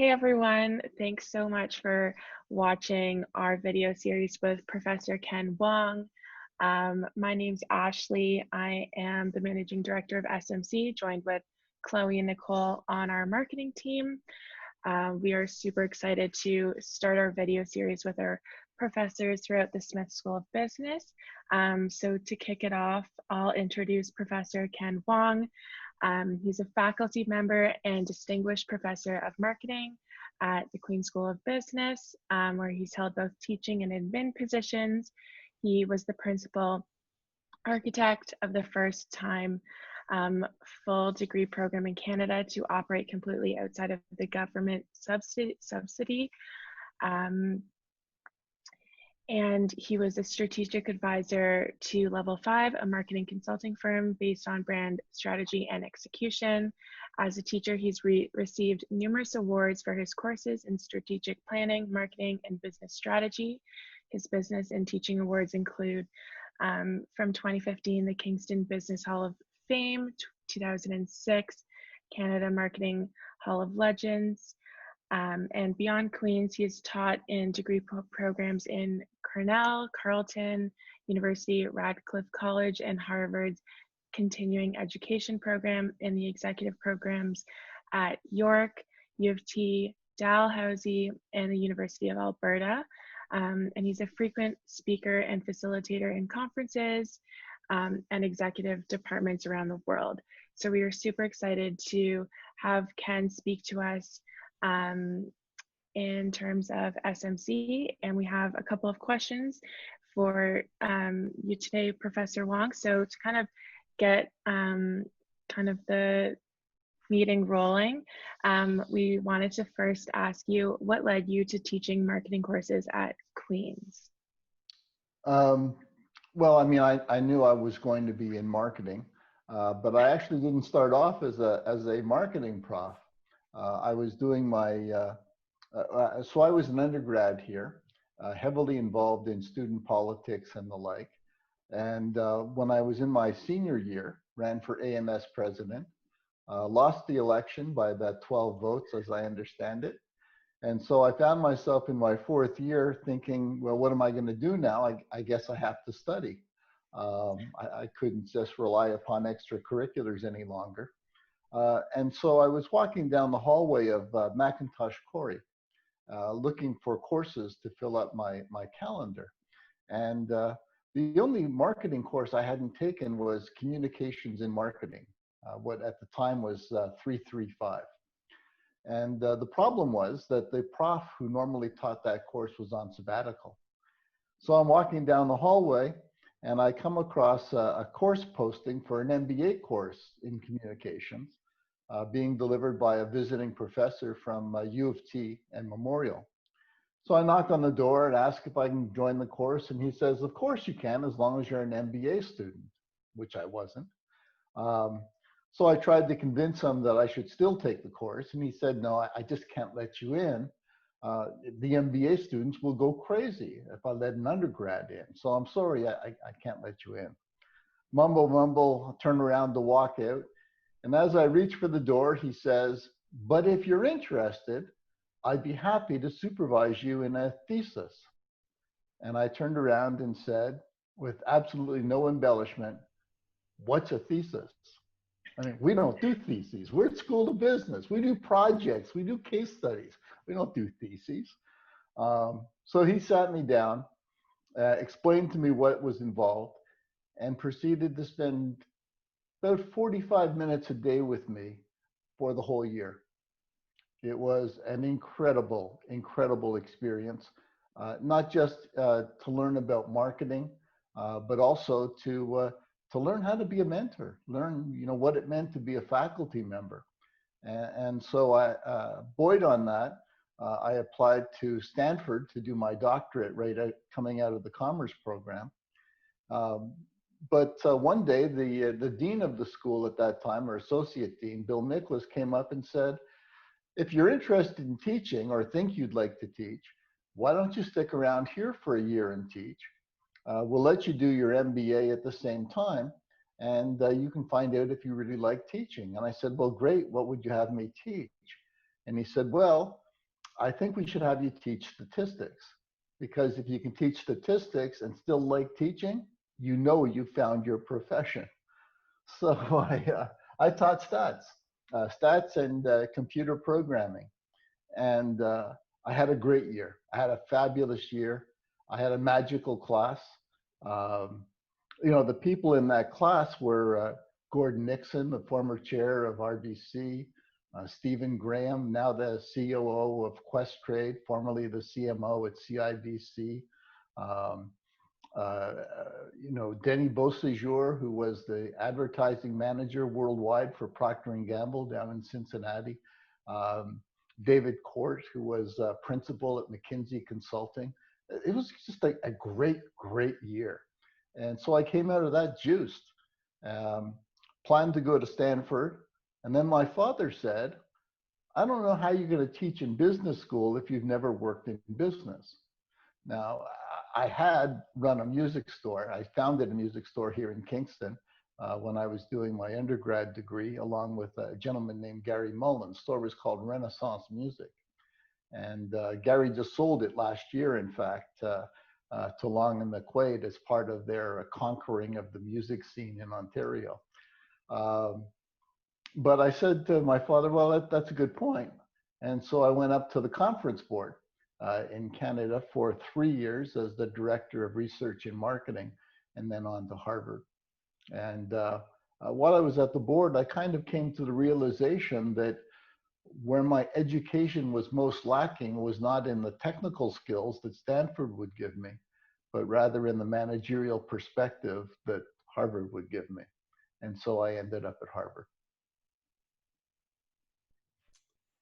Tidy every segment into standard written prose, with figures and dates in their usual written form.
Hey everyone, thanks so much for watching our video series with Professor Ken Wong. My name's Ashley. I am the Managing Director of SMC, joined with Chloe and Nicole on our marketing team. We are super excited to start our video series with our professors throughout the Smith School of Business. So to kick it off, I'll introduce Professor Ken Wong. He's a faculty member and distinguished professor of marketing at the Queen School of Business, where he's held both teaching and admin positions. He was the principal architect of the first time full degree program in Canada to operate completely outside of the government subsidy. And he was a strategic advisor to Level 5, a marketing consulting firm based on brand strategy and execution. As a teacher, he's received numerous awards for his courses in strategic planning, marketing, and business strategy. His business and teaching awards include, from 2015, the Kingston Business Hall of Fame, 2006, Canada Marketing Hall of Legends, and beyond Queens, he has taught in degree programs in Cornell, Carleton University, Radcliffe College, and Harvard's continuing education program, in the executive programs at York, U of T, Dalhousie, and the University of Alberta. And he's a frequent speaker and facilitator in conferences and executive departments around the world. So we are super excited to have Ken speak to us in terms of SMC, and we have a couple of questions for you today, Professor Wong. So to kind of get kind of the meeting rolling, we wanted to first ask you, what led you to teaching marketing courses at Queen's? Well, I mean, I knew I was going to be in marketing, but I actually didn't start off as a marketing prof. I was doing my, so I was an undergrad here, heavily involved in student politics and the like. And when I was in my senior year, ran for AMS president, lost the election by about 12 votes, as I understand it. And so I found myself in my fourth year thinking, well, what am I going to do now? I guess I have to study. I couldn't just rely upon extracurriculars any longer. And so I was walking down the hallway of Macintosh Corey, looking for courses to fill up my calendar. And the only marketing course I hadn't taken was communications in marketing, what at the time was 335. And the problem was that the prof who normally taught that course was on sabbatical. So I'm walking down the hallway and I come across a course posting for an MBA course in communications, being delivered by a visiting professor from U of T and Memorial. So I knock on the door and ask if I can join the course, and he says, of course you can, as long as you're an MBA student, which I wasn't. So I tried to convince him that I should still take the course, and he said, no, I just can't let you in. The MBA students will go crazy if I let an undergrad in. So I'm sorry, I can't let you in. Mumble, mumble, turn around to walk out. And as I reach for the door, he says, but if you're interested, I'd be happy to supervise you in a thesis. And I turned around and said, with absolutely no embellishment, what's a thesis? I mean, we don't do theses. We're at School of Business. We do projects. We do case studies. We don't do theses. So he sat me down, explained to me what was involved, and proceeded to spend about 45 minutes a day with me for the whole year. It was an incredible, incredible experience, not just to learn about marketing, but also to learn how to be a mentor, learn what it meant to be a faculty member. And so I, buoyed on that, I applied to Stanford to do my doctorate coming out of the commerce program. But one day, the dean of the school at that time, or associate dean, Bill Nicholas, came up and said, if you're interested in teaching or think you'd like to teach, why don't you stick around here for a year and teach? We'll let you do your MBA at the same time, and you can find out if you really like teaching. And I said, well, great, what would you have me teach? And he said, well, I think we should have you teach statistics, because if you can teach statistics and still like teaching, you know you found your profession. So I taught stats and computer programming. And I had a great year. I had a fabulous year. I had a magical class. Um, the people in that class were Gordon Nixon, the former chair of RBC, Stephen Graham, now the COO of Questrade, formerly the CMO at CIBC. Um, Denny Beausejour, who was the advertising manager worldwide for Procter & Gamble down in Cincinnati. Um, David Court, who was principal at McKinsey Consulting. It was just a great, great year. And so I came out of that juiced, um, planned to go to Stanford. And then my father said, I don't know how you're going to teach in business school if you've never worked in business. Now, I had run a music store. I founded a music store here in Kingston when I was doing my undergrad degree, along with a gentleman named Gary Mullen. The store was called Renaissance Music. And Gary just sold it last year, in fact, to Long and McQuaid as part of their conquering of the music scene in Ontario. But I said to my father, well, that's a good point. And so I went up to the conference board in Canada for 3 years as the director of research and marketing, and then on to Harvard. And while I was at the board, I kind of came to the realization that where my education was most lacking was not in the technical skills that Stanford would give me, but rather in the managerial perspective that Harvard would give me. And so I ended up at Harvard.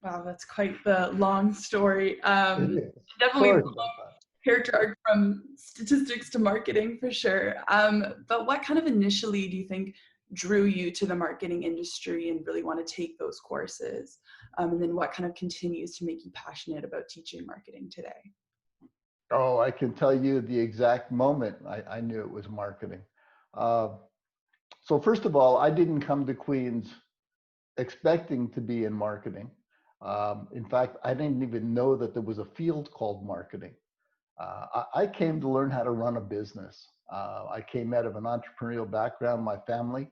Wow, that's quite the long story. Definitely Sorry about that. character arc from statistics to marketing for sure. But what kind of initially do you think drew you to the marketing industry and really want to take those courses? And then what kind of continues to make you passionate about teaching marketing today? Oh, I can tell you the exact moment I knew it was marketing. So first of all, I didn't come to Queen's expecting to be in marketing. In fact, I didn't even know that there was a field called marketing. I came to learn how to run a business. I came out of an entrepreneurial background. My family,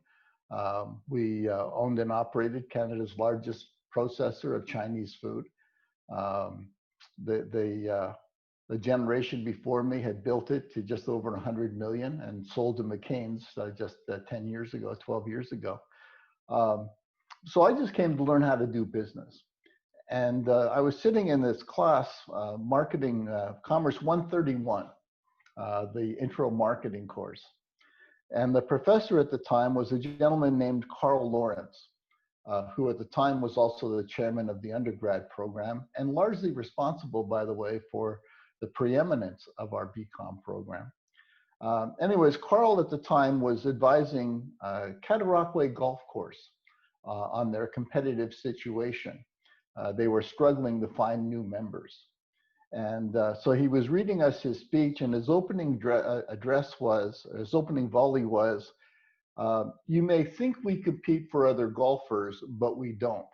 we owned and operated Canada's largest processor of Chinese food. The generation before me had built it to just over 100 million and sold to McCain's just 10 years ago, 12 years ago. So I just came to learn how to do business. And I was sitting in this class, Marketing Commerce 131, the intro marketing course. And the professor at the time was a gentleman named Carl Lawrence, who at the time was also the chairman of the undergrad program and largely responsible, by the way, for the preeminence of our BCom program. Anyways, Carl at the time was advising Cataraqui Golf Course on their competitive situation. They were struggling to find new members. And so he was reading us his speech, and his opening his opening volley was, you may think we compete for other golfers, but we don't.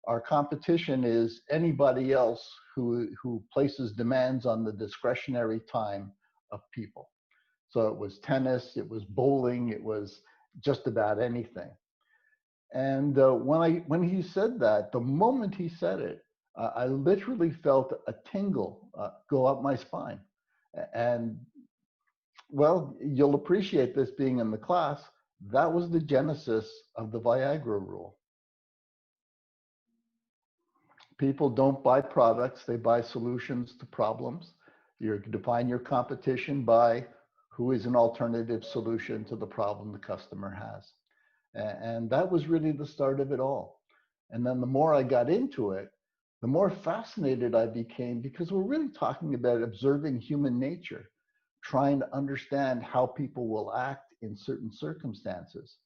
Our competition is anybody else who places demands on the discretionary time of people. So it was tennis, it was bowling, it was just about anything. And when he said that, the moment he said it, I literally felt a tingle go up my spine. And well, you'll appreciate this being in the class. That was the genesis of the Viagra rule. People don't buy products, they buy solutions to problems. You define your competition by who is an alternative solution to the problem the customer has. And that was really the start of it all. And then the more I got into it, the more fascinated I became, because we're really talking about observing human nature, trying to understand how people will act in certain circumstances.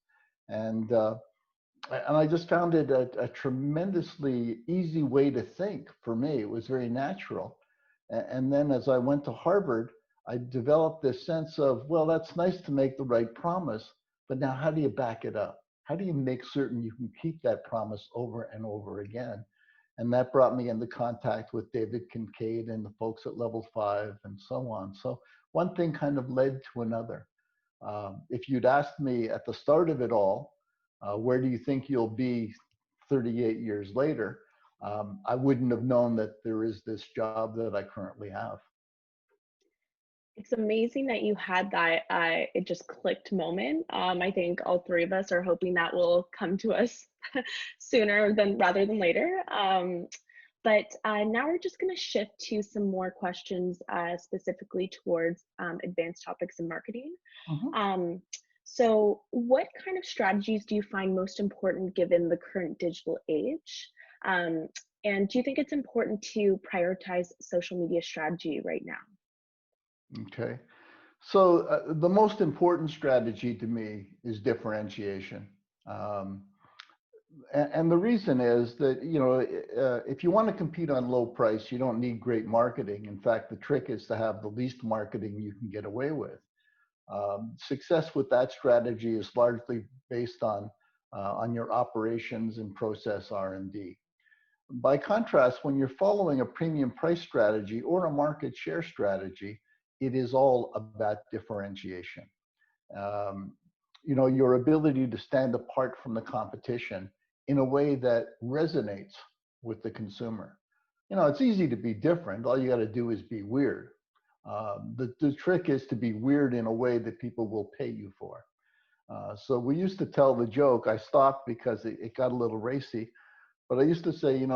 And I just found it a tremendously easy way to think for me. It was very natural. And then as I went to Harvard, I developed this sense of, well, that's nice to make the right promise, but now how do you back it up? How do you make certain you can keep that promise over and over again? And that brought me into contact with David Kincaid and the folks at Level 5 and so on. So one thing kind of led to another. If you'd asked me at the start of it all, where do you think you'll be 38 years later, I wouldn't have known that there is this job that I currently have. It's amazing that you had that it just clicked moment. I think all three of us are hoping that will come to us sooner than rather than later. But now we're just going to shift to some more questions specifically towards advanced topics in marketing. Mhm. So what kind of strategies do you find most important given the current digital age? Um, and do you think it's important to prioritize social media strategy right now? Okay. So the most important strategy to me is differentiation. Um, and the reason is that, if you want to compete on low price, you don't need great marketing. In fact, the trick is to have the least marketing you can get away with. Success with that strategy is largely based on your operations and process R&D. By contrast, when you're following a premium price strategy or a market share strategy, it is all about differentiation. Um, your ability to stand apart from the competition in a way that resonates with the consumer. It's easy to be different. All you got to do is be weird. The trick is to be weird in a way that people will pay you for. So we used to tell the joke. I stopped because it got a little racy, but I used to say,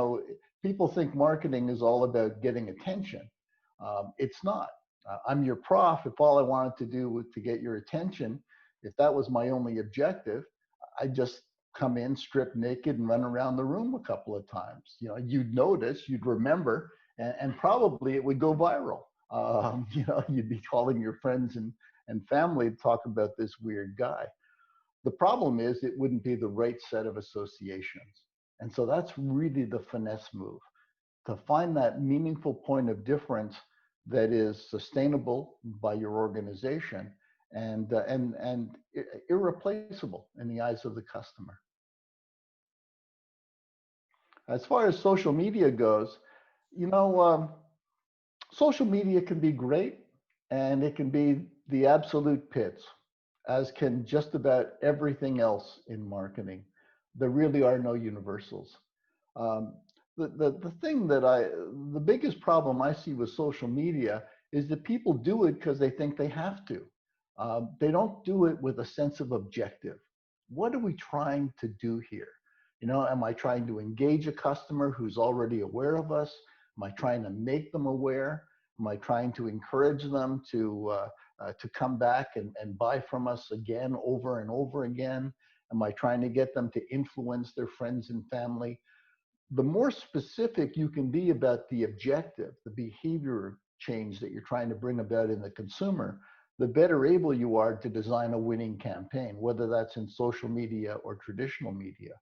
people think marketing is all about getting attention. It's not. I'm your prof. If all I wanted to do was to get your attention, if that was my only objective, I'd just come in, strip naked, and run around the room a couple of times. You'd notice, you'd remember, and probably it would go viral. You'd be calling your friends and family to talk about this weird guy. The problem is it wouldn't be the right set of associations. And so that's really the finesse move, to find that meaningful point of difference that is sustainable by your organization and irreplaceable in the eyes of the customer. As far as social media goes, you know, social media can be great and it can be the absolute pits, as can just about everything else in marketing. There really are no universals. Um, the thing the biggest problem I see with social media is that people do it because they think they have to. They don't do it with a sense of objective. What are we trying to do here? Am I trying to engage a customer who's already aware of us? Am I trying to make them aware? Am I trying to encourage them to come back and buy from us again, over and over again? Am I trying to get them to influence their friends and family? The more specific you can be about the objective, the behavior change that you're trying to bring about in the consumer, the better able you are to design a winning campaign, whether that's in social media or traditional media.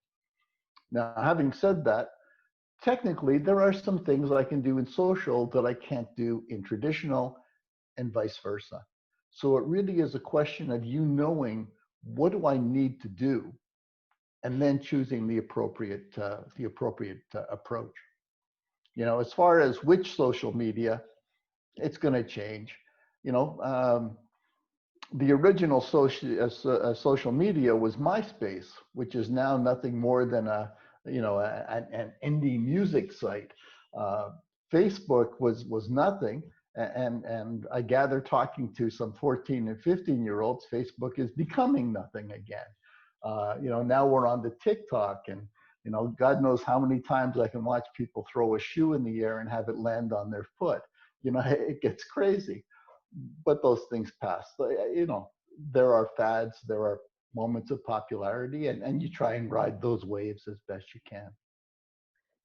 Now, having said that, technically, there are some things I can do in social that I can't do in traditional, and vice versa. So it really is a question of you knowing, what do I need to do, and then choosing the appropriate approach. As far as which social media, it's going to change. The original social media was MySpace, which is now nothing more than an indie music site. Uh, Facebook was nothing, and I gather, talking to some 14 and 15-year-olds, Facebook is becoming nothing again. Now we're on to TikTok, and God knows how many times I can watch people throw a shoe in the air and have it land on their foot. It gets crazy. But those things pass. There are fads, there are moments of popularity, and you try and ride those waves as best you can.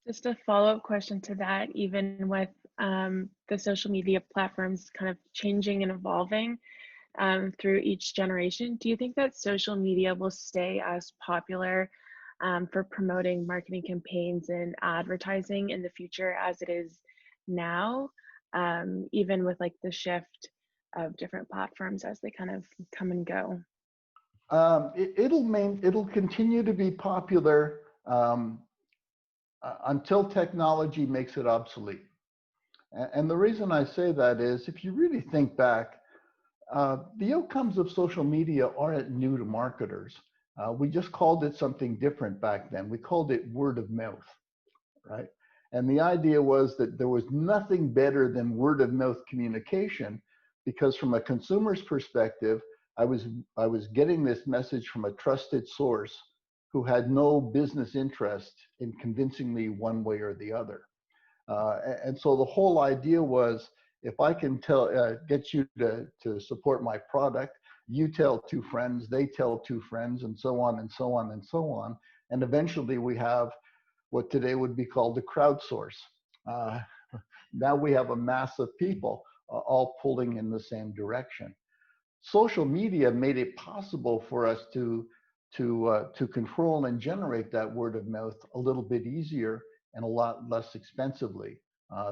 Just a follow-up question to that, even with the social media platforms kind of changing and evolving through each generation, do you think that social media will stay as popular for promoting marketing campaigns and advertising in the future as it is now, even with like the shift of different platforms as they kind of come and go? It'll continue to be popular. until technology makes it obsolete. And the reason I say that is, if you really think back, the outcomes of social media aren't new to marketers. We just called it something different back then. We called it word of mouth, right? And the idea was that there was nothing better than word of mouth communication, because from a consumer's perspective, I was getting this message from a trusted source who had no business interest in convincing me one way or the other. And so the whole idea was, if I can get you to support my product, you tell two friends, they tell two friends, and so on and so on and so on. And eventually we have what today would be called the crowdsource. Uh, Now we have a mass of people all pulling in the same direction. Social media made it possible for us to control and generate that word of mouth a little bit easier and a lot less expensively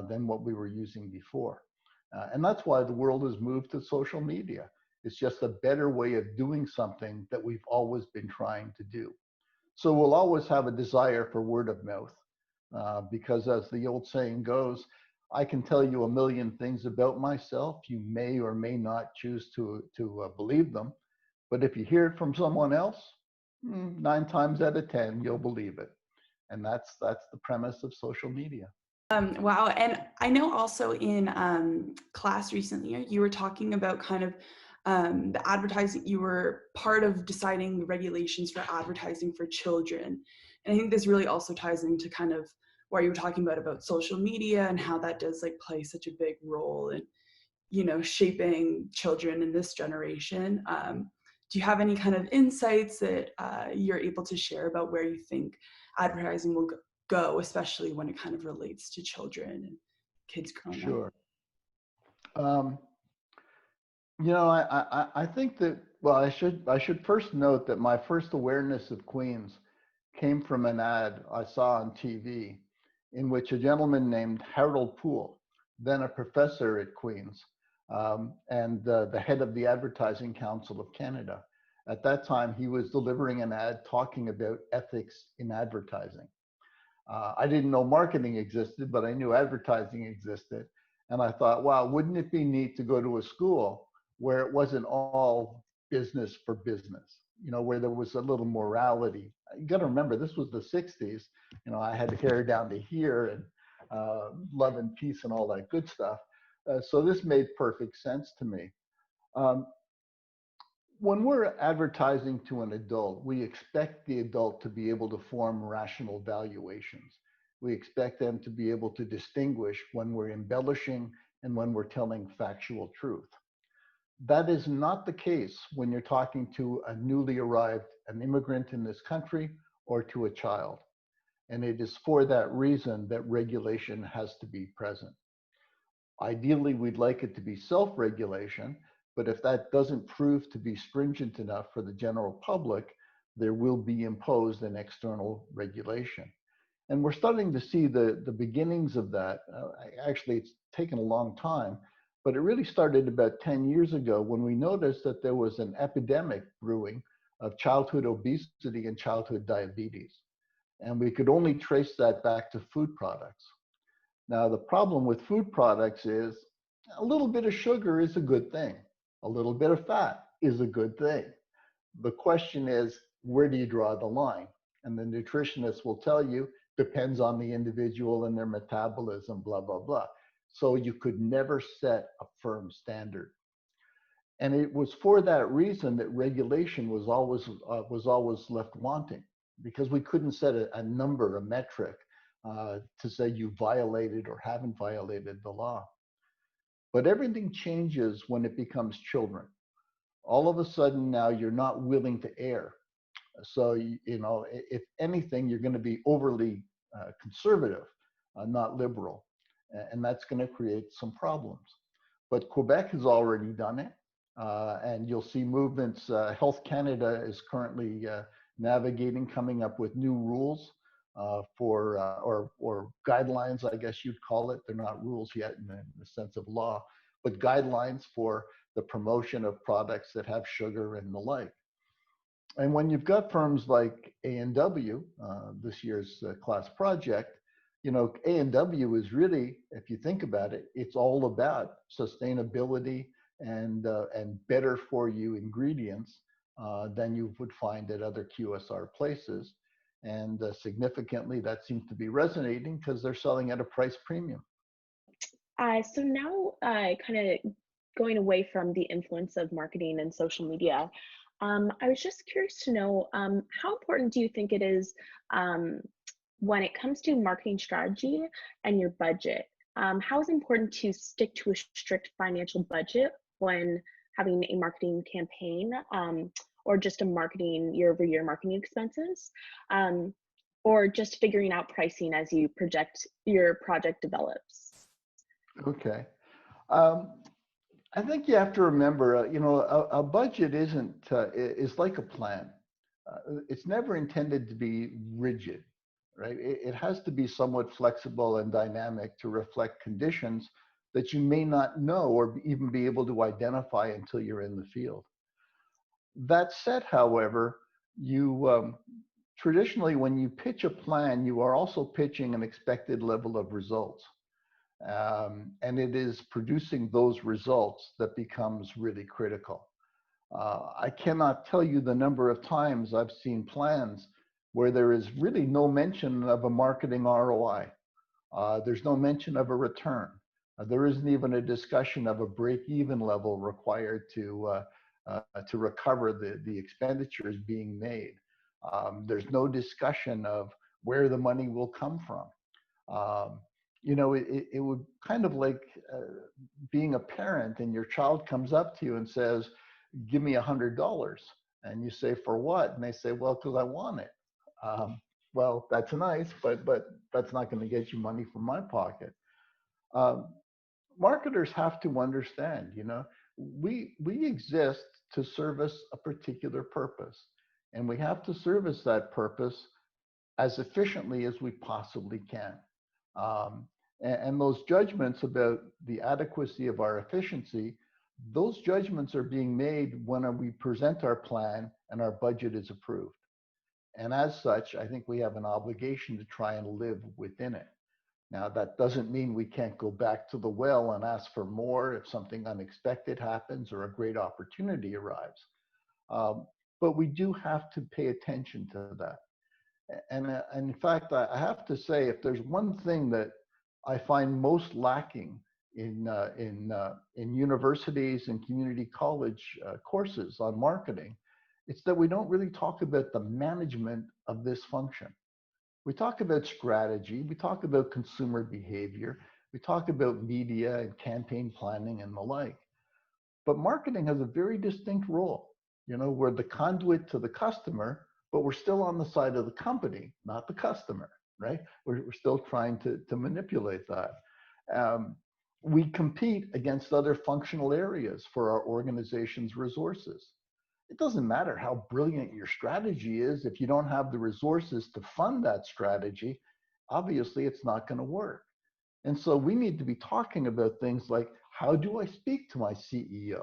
than what we were using before. And that's why the world has moved to social media. It's just a better way of doing something that we've always been trying to do. So we'll always have a desire for word of mouth, because as the old saying goes, I can tell you a million things about myself. You may or may not choose to believe them, but if you hear it from someone else, 9 times out of 10, you'll believe it. And that's the premise of social media. Wow. And I know also in class recently, you were talking about kind of the advertising, you were part of deciding the regulations for advertising for children. And I think this really also ties into kind of what you were talking about social media and how that does like play such a big role in, you know, shaping children in this generation. Do you have any kind of insights that you're able to share about where you think advertising will go, especially when it kind of relates to children and kids growing up? Sure. Um, I think that, well, I should first note that my first awareness of Queens came from an ad I saw on TV in which a gentleman named Harold Poole, then a professor at Queens, and the head of the Advertising Council of Canada. At that time, he was delivering an ad talking about ethics in advertising. I didn't know marketing existed, but I knew advertising existed. And I thought, wow, wouldn't it be neat to go to a school where it wasn't all business for business, where there was a little morality. You got to remember, this was the 60s. I had hair down to here and love and peace and all that good stuff. So this made perfect sense to me. Um, when we're advertising to an adult, we expect the adult to be able to form rational valuations. We expect them to be able to distinguish when we're embellishing and when we're telling factual truth. That is not the case when you're talking to a newly arrived, an immigrant in this country, or to a child. And it is for that reason that regulation has to be present. Ideally, we'd like it to be self-regulation, but if that doesn't prove to be stringent enough for the general public, there will be imposed an external regulation. And we're starting to see the beginnings of that. Actually, it's taken a long time, but it really started about 10 years ago when we noticed that there was an epidemic brewing of childhood obesity and childhood diabetes. And we could only trace that back to food products. Now, the problem with food products is a little bit of sugar is a good thing. A little bit of fat is a good thing. The question is, where do you draw the line? And the nutritionist will tell you, depends on the individual and their metabolism, blah, blah, blah. So you could never set a firm standard. And it was for that reason that regulation was always left wanting, because we couldn't set a number, a metric, to say you violated or haven't violated the law. But everything changes when it becomes children. All of a sudden now you're not willing to err. So, if anything, you're going to be overly conservative, not liberal. And that's going to create some problems. But Quebec has already done it. And you'll see movements. Health Canada is currently navigating, coming up with new rules or guidelines, I guess you'd call it. They're not rules yet in the sense of law, but guidelines for the promotion of products that have sugar and the like. And when you've got firms like A&W, this year's class project, you know, A&W is really, if you think about it, it's all about sustainability and better for you ingredients than you would find at other QSR places. And significantly, that seems to be resonating because they're selling at a price premium. So now, kind of going away from the influence of marketing and social media, I was just curious to know, how important do you think it is, um, when it comes to marketing strategy and your budget? How is it important to stick to a strict financial budget when having a marketing campaign, or just a marketing year-over-year marketing expenses, um, or just figuring out pricing as you project your project develops? Okay. Um, I think you have to remember, you know, a budget isn't, is like a plan. It's never intended to be rigid, right? It has to be somewhat flexible and dynamic to reflect conditions that you may not know or even be able to identify until you're in the field. That said, however, you traditionally, when you pitch a plan, you are also pitching an expected level of results. And it is producing those results that becomes really critical. I cannot tell you the number of times I've seen plans where there is really no mention of a marketing ROI. There's no mention of a return. There isn't even a discussion of a break-even level required to recover the expenditures being made. There's no discussion of where the money will come from. Um, you know, it would kind of like being a parent and your child comes up to you and says, give me $100. And you say, for what? And they say, well, because I want it. Well, that's nice, but that's not going to get you money from my pocket. Um, Marketers have to understand, you know, we exist to service a particular purpose, and we have to service that purpose as efficiently as we possibly can. Um, and those judgments about the adequacy of our efficiency, those judgments are being made when we present our plan and our budget is approved. And as such, I think we have an obligation to try and live within it. Now, that doesn't mean we can't go back to the well and ask for more if something unexpected happens or a great opportunity arrives. But we do have to pay attention to that. And in fact, I have to say, if there's one thing that I find most lacking in universities and community college courses on marketing, it's that we don't really talk about the management of this function. We talk about strategy, we talk about consumer behavior, we talk about media and campaign planning and the like. But marketing has a very distinct role. You know, we're the conduit to the customer, but we're still on the side of the company, not the customer, right? We're still trying to manipulate that. Um, we compete against other functional areas for our organization's resources. It doesn't matter how brilliant your strategy is. If you don't have the resources to fund that strategy, obviously it's not going to work. And so we need to be talking about things like, how do I speak to my CEO?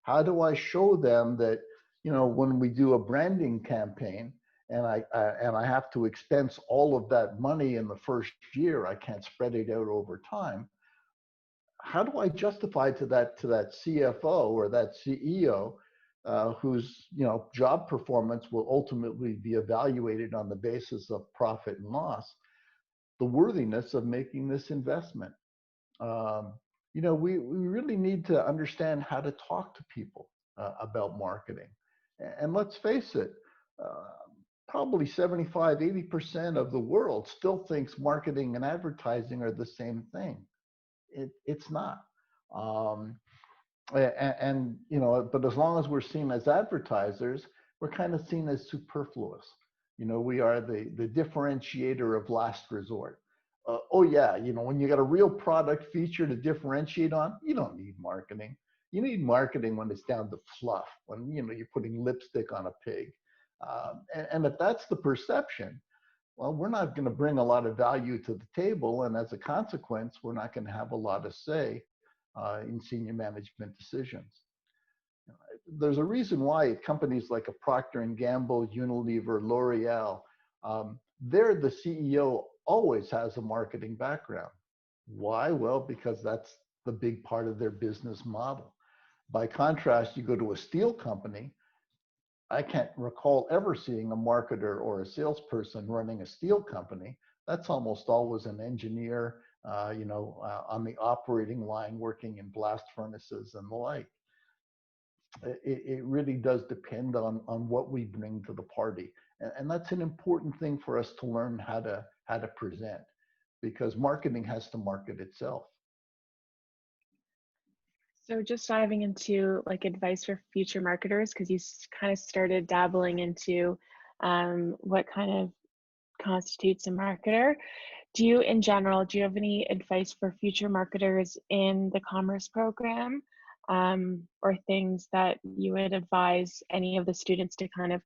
How do I show them that, you know, when we do a branding campaign and I have to expense all of that money in the first year, I can't spread it out over time. How do I justify to that CFO or that CEO whose, you know, job performance will ultimately be evaluated on the basis of profit and loss, the worthiness of making this investment? You know, we really need to understand how to talk to people about marketing. And let's face it, uh, probably 75, 80% of the world still thinks marketing and advertising are the same thing. It's not. Um, and, you know, but as long as we're seen as advertisers, we're kind of seen as superfluous. You know, we are the differentiator of last resort. Oh yeah, you know, when you got a real product feature to differentiate on, you don't need marketing. You need marketing when it's down to fluff, when, you know, you're putting lipstick on a pig. And if that's the perception, well, we're not going to bring a lot of value to the table, and as a consequence, we're not going to have a lot of say in senior management decisions. There's a reason why companies like a Procter and Gamble, Unilever, L'Oreal, they're the CEO always has a marketing background. Why? Well, because that's the big part of their business model. By contrast, you go to a steel company, I can't recall ever seeing a marketer or a salesperson running a steel company. That's almost always an engineer, on the operating line working in blast furnaces and the like. It really does depend on what we bring to the party. And that's an important thing for us to learn how to present, because marketing has to market itself. So just diving into like advice for future marketers, because you kind of started dabbling into what kind of constitutes a marketer. In general, do you have any advice for future marketers in the commerce program, or things that you would advise any of the students to kind of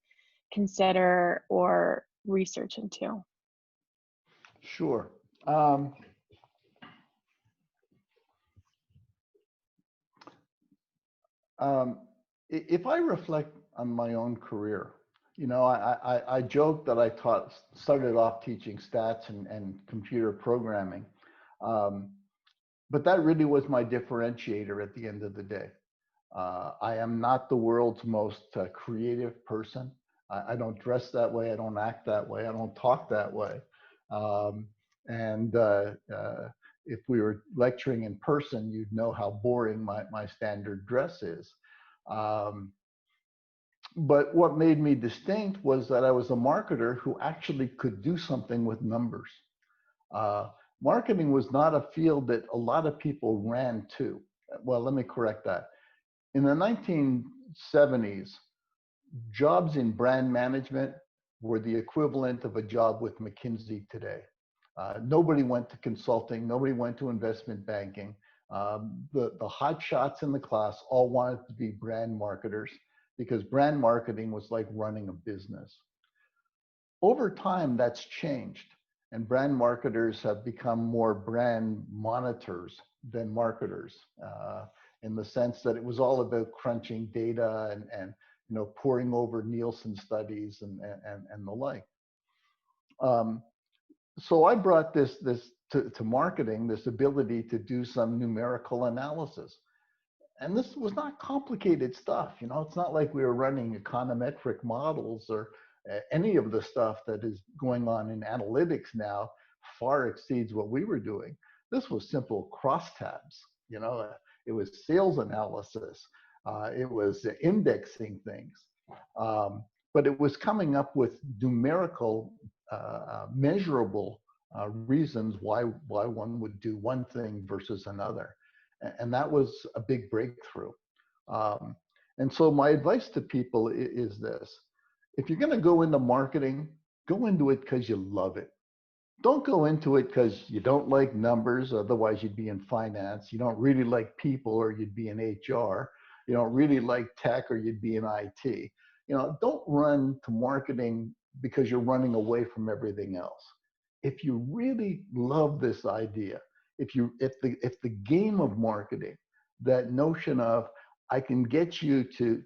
consider or research into? Sure. If I reflect on my own career, I joke that I started off teaching stats and computer programming, but that really was my differentiator at the end of the day. I am not the world's most creative person. I don't dress that way. I don't act that way. I don't talk that way. And if we were lecturing in person, you'd know how boring my standard dress is. But what made me distinct was that I was a marketer who actually could do something with numbers. Marketing was not a field that a lot of people ran to. Well, let me correct that. In the 1970s, jobs in brand management were the equivalent of a job with McKinsey today. Nobody went to consulting. Nobody went to investment banking. The hot shots in the class all wanted to be brand marketers, because brand marketing was like running a business. Over time, that's changed, and brand marketers have become more brand monitors than marketers, in the sense that it was all about crunching data and poring over Nielsen studies and the like. So I brought this to marketing, this ability to do some numerical analysis. And this was not complicated stuff. It's not like we were running econometric models or any of the stuff that is going on in analytics now far exceeds what we were doing. This was simple crosstabs. It was sales analysis. It was indexing things. But it was coming up with numerical, measurable reasons why one would do one thing versus another. And that was a big breakthrough. And so my advice to people is this: if you're going to go into marketing, go into it because you love it. Don't go into it because you don't like numbers, otherwise you'd be in finance. You don't really like people, or you'd be in HR. You don't really like tech, or you'd be in IT. Don't run to marketing because you're running away from everything else. If you really love this idea, if the game of marketing, that notion of I can get you to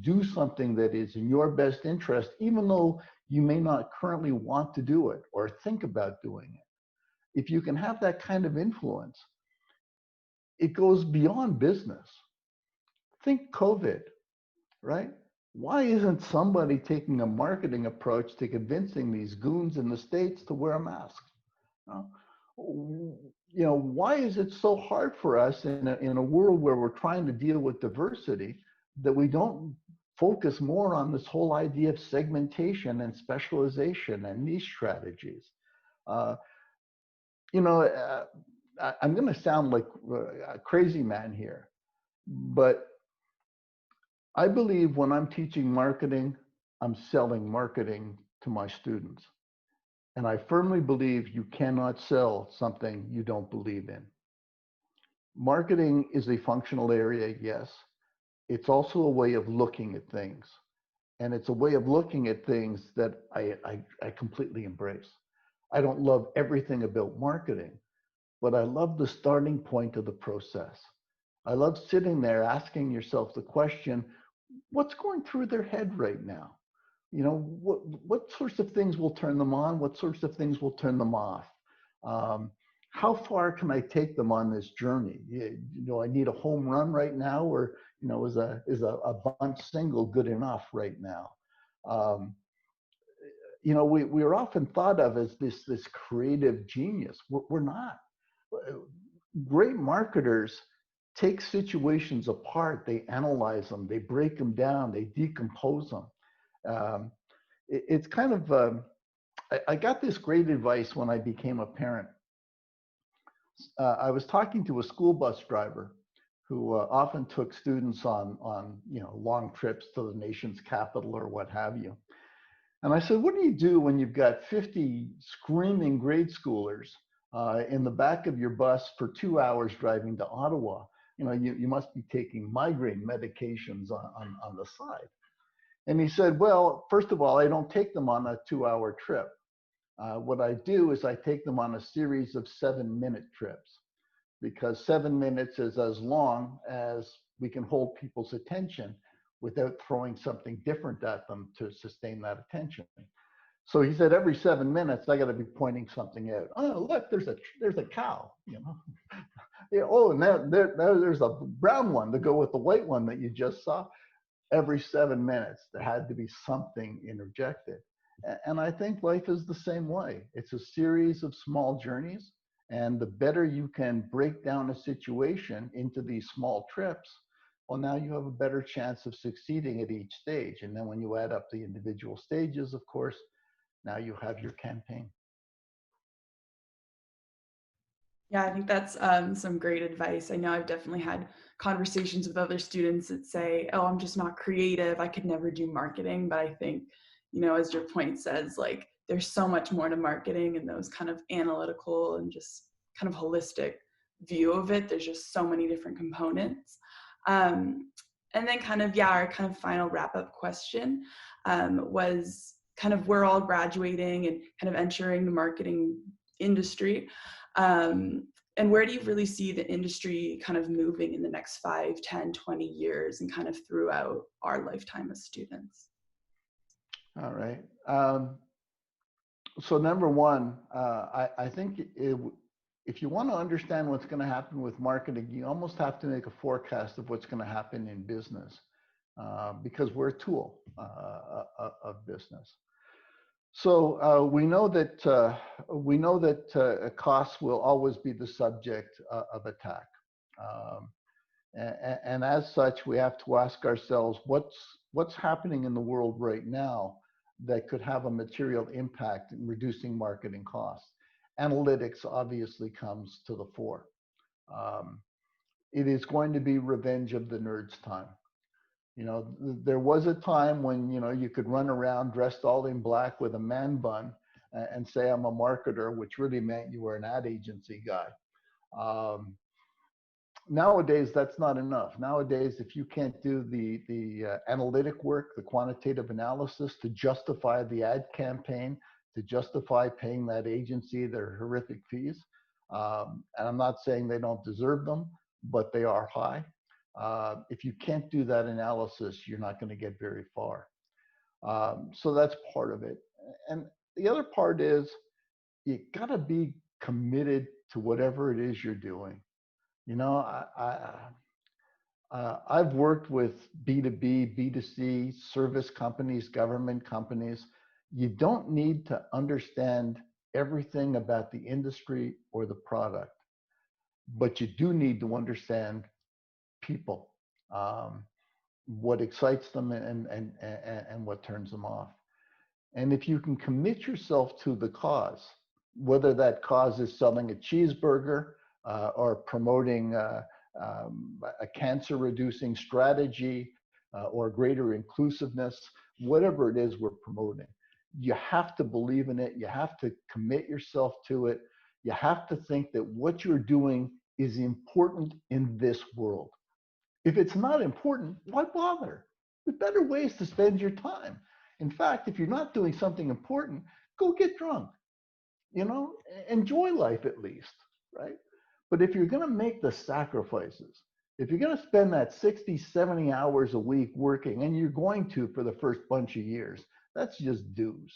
do something that is in your best interest, even though you may not currently want to do it or think about doing it. If you can have that kind of influence, it goes beyond business. Think COVID, right? Why isn't somebody taking a marketing approach to convincing these goons in the States to wear a mask? Why is it so hard for us in a world where we're trying to deal with diversity that we don't focus more on this whole idea of segmentation and specialization and niche strategies? I'm going to sound like a crazy man here, but I believe when I'm teaching marketing, I'm selling marketing to my students. And I firmly believe you cannot sell something you don't believe in. Marketing is a functional area, yes. It's also a way of looking at things. And it's a way of looking at things that I completely embrace. I don't love everything about marketing, but I love the starting point of the process. I love sitting there asking yourself the question, what's going through their head right now? what sorts of things will turn them on? What sorts of things will turn them off? Um, how far can I take them on this journey? I need a home run right now, or is a bunt single good enough right now? Um, we're often thought of as this creative genius. We're not. Great marketers take situations apart, they analyze them, they break them down, they decompose them. Um, it's kind of, I got this great advice when I became a parent. I was talking to a school bus driver who often took students on long trips to the nation's capital or what have you. And I said, what do you do when you've got 50 screaming grade schoolers in the back of your bus for 2 hours driving to Ottawa? You must be taking migraine medications on the side. And he said, well, first of all, I don't take them on a 2-hour trip. What I do is I take them on a series of 7-minute trips, because 7 minutes is as long as we can hold people's attention without throwing something different at them to sustain that attention. So he said, every 7 minutes, I got to be pointing something out. Oh, look, there's a cow, Yeah, oh, now there's a brown one to go with the white one that you just saw. Every 7 minutes, there had to be something interjected. And I think life is the same way. It's a series of small journeys. And the better you can break down a situation into these small trips, well, now you have a better chance of succeeding at each stage. And then when you add up the individual stages, of course, now you have your campaign. Yeah, I think that's some great advice. I know I've definitely had conversations with other students that say, oh, I'm just not creative. I could never do marketing. But I think, as your point says, like there's so much more to marketing and those kind of analytical and just kind of holistic view of it. There's just so many different components. And then our kind of final wrap up question was kind of we're all graduating and kind of entering the marketing industry. And where do you really see the industry kind of moving in the next 5, 10, 20 years and kind of throughout our lifetime as students? All right. So number one, I think if you want to understand what's going to happen with marketing, you almost have to make a forecast of what's going to happen in business, because we're a tool of business. So we know that costs will always be the subject of attack, and as such, we have to ask ourselves what's happening in the world right now that could have a material impact in reducing marketing costs. Analytics obviously comes to the fore. It is going to be revenge of the nerds time. There was a time when, you could run around dressed all in black with a man bun and say, I'm a marketer, which really meant you were an ad agency guy. Nowadays, that's not enough. Nowadays, if you can't do the analytic work, the quantitative analysis to justify the ad campaign, to justify paying that agency their horrific fees, and I'm not saying they don't deserve them, but they are high. If you can't do that analysis, you're not going to get very far. So that's part of it. And the other part is you got to be committed to whatever it is you're doing. I've worked with B2B, B2C, service companies, government companies. You don't need to understand everything about the industry or the product, but you do need to understand people, what excites them and what turns them off. And if you can commit yourself to the cause, whether that cause is selling a cheeseburger or promoting a cancer reducing strategy or greater inclusiveness, whatever it is we're promoting, you have to believe in it. You have to commit yourself to it. You have to think that what you're doing is important in this world. If it's not important, why bother? There's better ways to spend your time. In fact, if you're not doing something important, go get drunk. Enjoy life at least, right? But if you're going to make the sacrifices, if you're going to spend that 60, 70 hours a week working, and you're going to for the first bunch of years, That's just dues,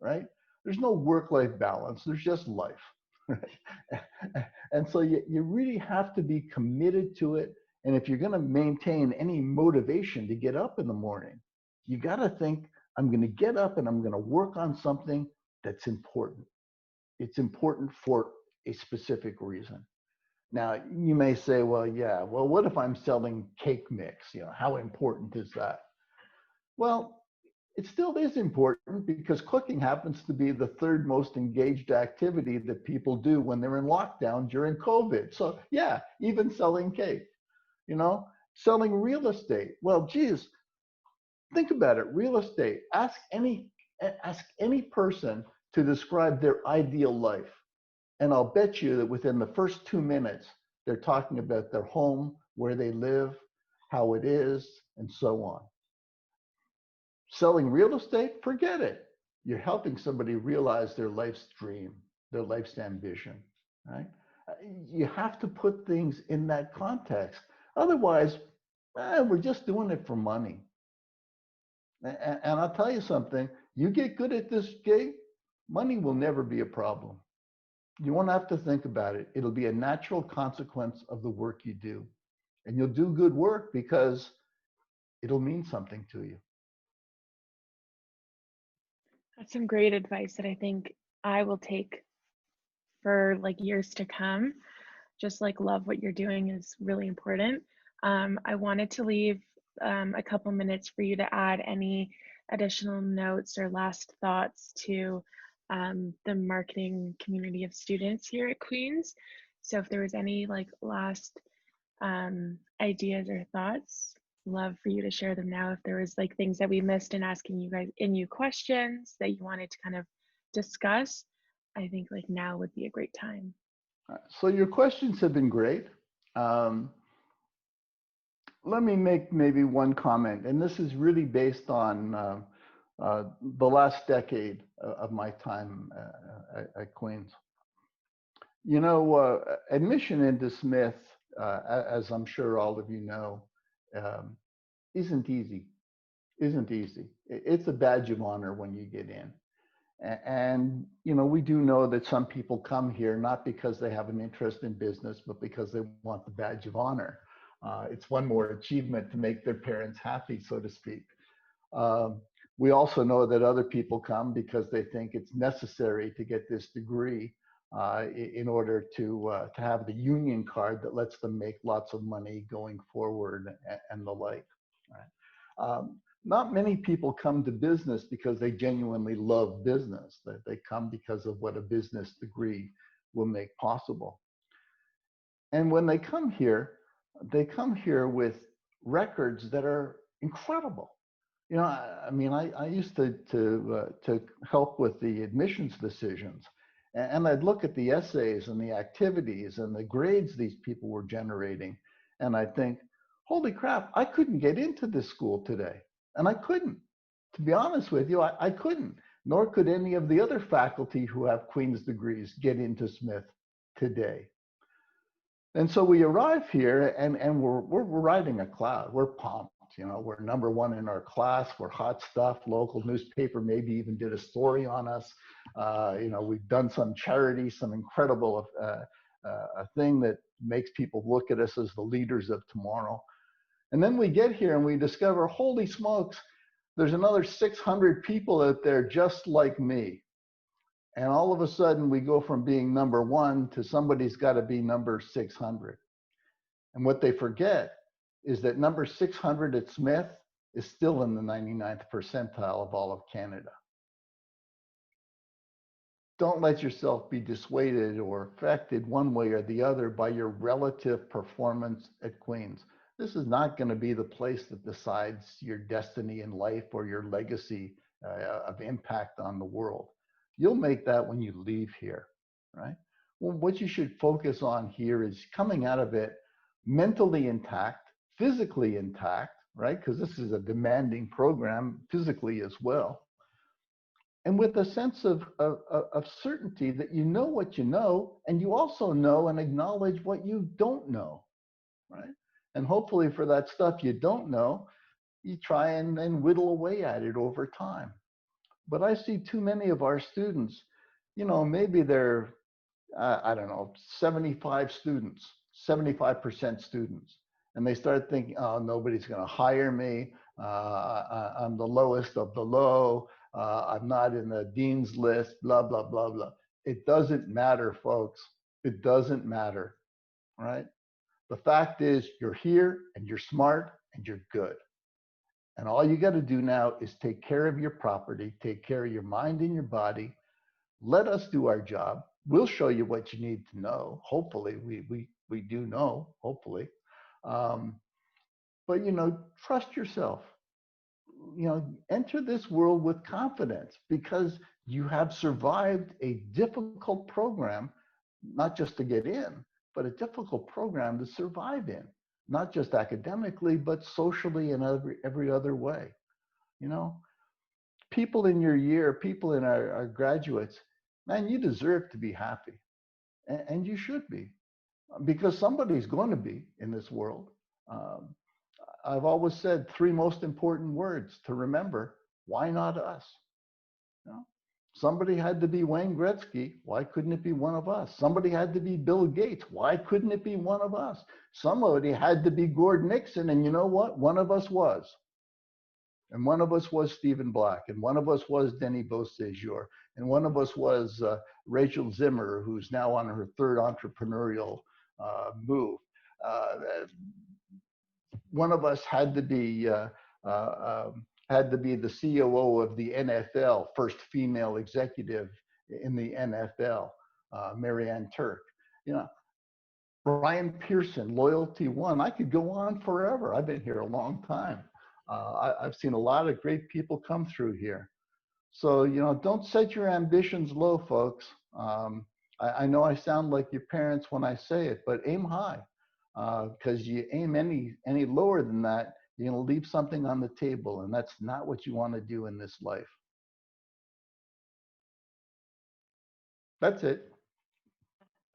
right? There's no work-life balance. There's just life, right? And so you really have to be committed to it. And if you're going to maintain any motivation to get up in the morning, you got to think, I'm going to get up and I'm going to work on something that's important. It's important for a specific reason. Now, you may say, well, yeah, well, what if I'm selling cake mix? You know, how important is that? Well, it still is important because cooking happens to be the third most engaged activity that people do when they're in lockdown during COVID. So yeah, even selling cake, you know, selling real estate. Well, geez, think about it. Real estate. Ask any person to describe their ideal life. And I'll bet you that within the first 2 minutes, they're talking about their home, where they live, how it is, and so on. Selling real estate, forget it. You're helping somebody realize their life's dream, their life's ambition, right? You have to put things in that context. Otherwise, we're just doing it for money. And I'll tell you something, you get good at this gig, money will never be a problem. You won't have to think about it. It'll be a natural consequence of the work you do. And you'll do good work because it'll mean something to you. That's some great advice that I think I will take for like years to come. Just like love what you're doing is really important. I wanted to leave a couple minutes for you to add any additional notes or last thoughts to the marketing community of students here at Queen's. So if there was any like last ideas or thoughts, love for you to share them now. If there was like things that we missed in asking you guys in you questions that you wanted to kind of discuss, I think like now would be a great time. So your questions have been great. Um, Let me make maybe one comment, and this is really based on the last decade of my time at Queen's. You know, admission into Smith, as I'm sure all of you know, um, isn't easy. Isn't easy. It's a badge of honor when you get in. And, you know, we do know that some people come here not because they have an interest in business, but because they want the badge of honor. It's one more achievement to make their parents happy, so to speak. Um, we also know that other people come because they think it's necessary to get this degree in order to have the union card that lets them make lots of money going forward and the like. Right? Not many people come to business because they genuinely love business. They come because of what a business degree will make possible. And when they come here with records that are incredible. You know, I mean, I used to help with the admissions decisions, and I'd look at the essays and the activities and the grades these people were generating, and I'd think, holy crap, I couldn't get into this school today. And I couldn't. To be honest with you, I couldn't, nor could any of the other faculty who have Queen's degrees get into Smith today. And so we arrive here and we're riding a cloud. We're pumped. You know, we're #1 in our class. We're hot stuff. Local newspaper maybe even did a story on us. You know, we've done some charity, some incredible a thing that makes people look at us as the leaders of tomorrow. And then we get here and we discover, holy smokes, there's another 600 people out there just like me. And all of a sudden we go from being #1 to somebody's got to be number 600. And what they forget is that number 600 at Smith is still in the 99th percentile of all of Canada. Don't let yourself be dissuaded or affected one way or the other by your relative performance at Queen's. This is not going to be the place that decides your destiny in life or your legacy of impact on the world. You'll make that when you leave here, right? Well, what you should focus on here is coming out of it mentally intact, physically intact, right? Because this is a demanding program physically as well. And with a sense of certainty that you know what you know, and you also know and acknowledge what you don't know, right? And hopefully for that stuff you don't know, you try and whittle away at it over time. But I see too many of our students, maybe they're, I don't know, 75 students, 75% students. And they start thinking, oh, nobody's going to hire me. I'm the lowest of the low. I'm not in the dean's list, blah, blah, blah, blah. It doesn't matter, folks. It doesn't matter, right? The fact is, you're here and you're smart and you're good. And all you got to do now is take care of your property, take care of your mind and your body. Let us do our job. We'll show you what you need to know. Hopefully, we do know, hopefully. Um, but, trust yourself. Enter this world with confidence because you have survived a difficult program, not just to get in, but a difficult program to survive in, not just academically, but socially and every other way. You know, people in your year, people in our graduates, man, you deserve to be happy. And you should be, because somebody's going to be in this world. Um, I've always said three most important words to remember. Why not us? You know? Somebody had to be Wayne Gretzky. Why couldn't it be one of us? Somebody had to be Bill Gates. Why couldn't it be one of us? Somebody had to be Gordon Nixon. And you know what? One of us was. And one of us was Stephen Black. And one of us was Denny Beausejour. And one of us was Rachel Zimmer, who's now on her third entrepreneurial move. One of us had to be the COO of the NFL, first female executive in the NFL, Marianne Turk. Brian Pearson, Loyalty One. I could go on forever. I've been here a long time. I've seen a lot of great people come through here. So, don't set your ambitions low, folks. I know I sound like your parents when I say it, but aim high. Because you aim any lower than that, you're going to leave something on the table, and that's not what you want to do in this life. That's it.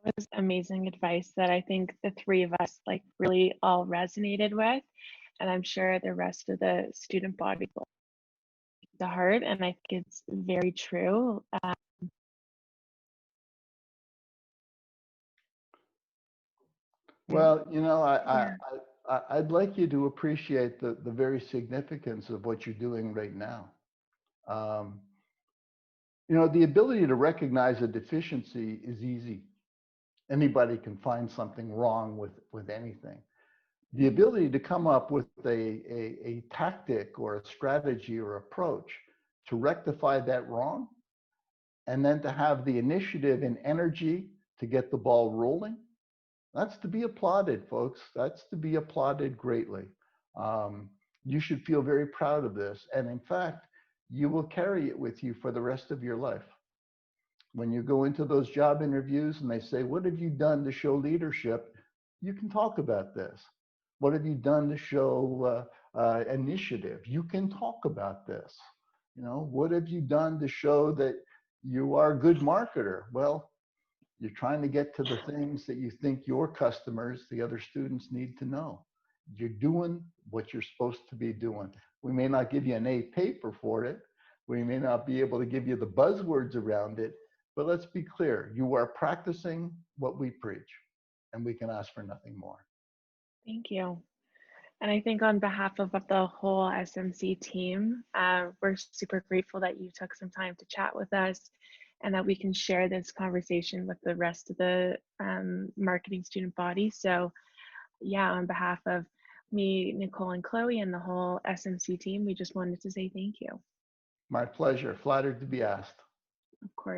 It was amazing advice that I think the three of us really all resonated with, and I'm sure the rest of the student body will take to heart, and I think it's very true. Well, Yeah. I'd like you to appreciate the very significance of what you're doing right now. The ability to recognize a deficiency is easy. Anybody can find something wrong with anything. The ability to come up with a tactic or a strategy or approach to rectify that wrong, and then to have the initiative and energy to get the ball rolling, that's to be applauded, folks. That's to be applauded greatly. You should feel very proud of this. And in fact, you will carry it with you for the rest of your life. When you go into those job interviews and they say, what have you done to show leadership? You can talk about this. What have you done to show initiative? You can talk about this. What have you done to show that you are a good marketer? Well, you're trying to get to the things that you think your customers, the other students, need to know. You're doing what you're supposed to be doing. We may not give you an A paper for it. We may not be able to give you the buzzwords around it, but let's be clear. You are practicing what we preach, and we can ask for nothing more. Thank you. And I think on behalf of the whole SMC team, we're super grateful that you took some time to chat with us and that we can share this conversation with the rest of the marketing student body. So yeah, on behalf of me, Nicole, and Chloe, and the whole SMC team, we just wanted to say thank you. My pleasure. Flattered to be asked. Of course.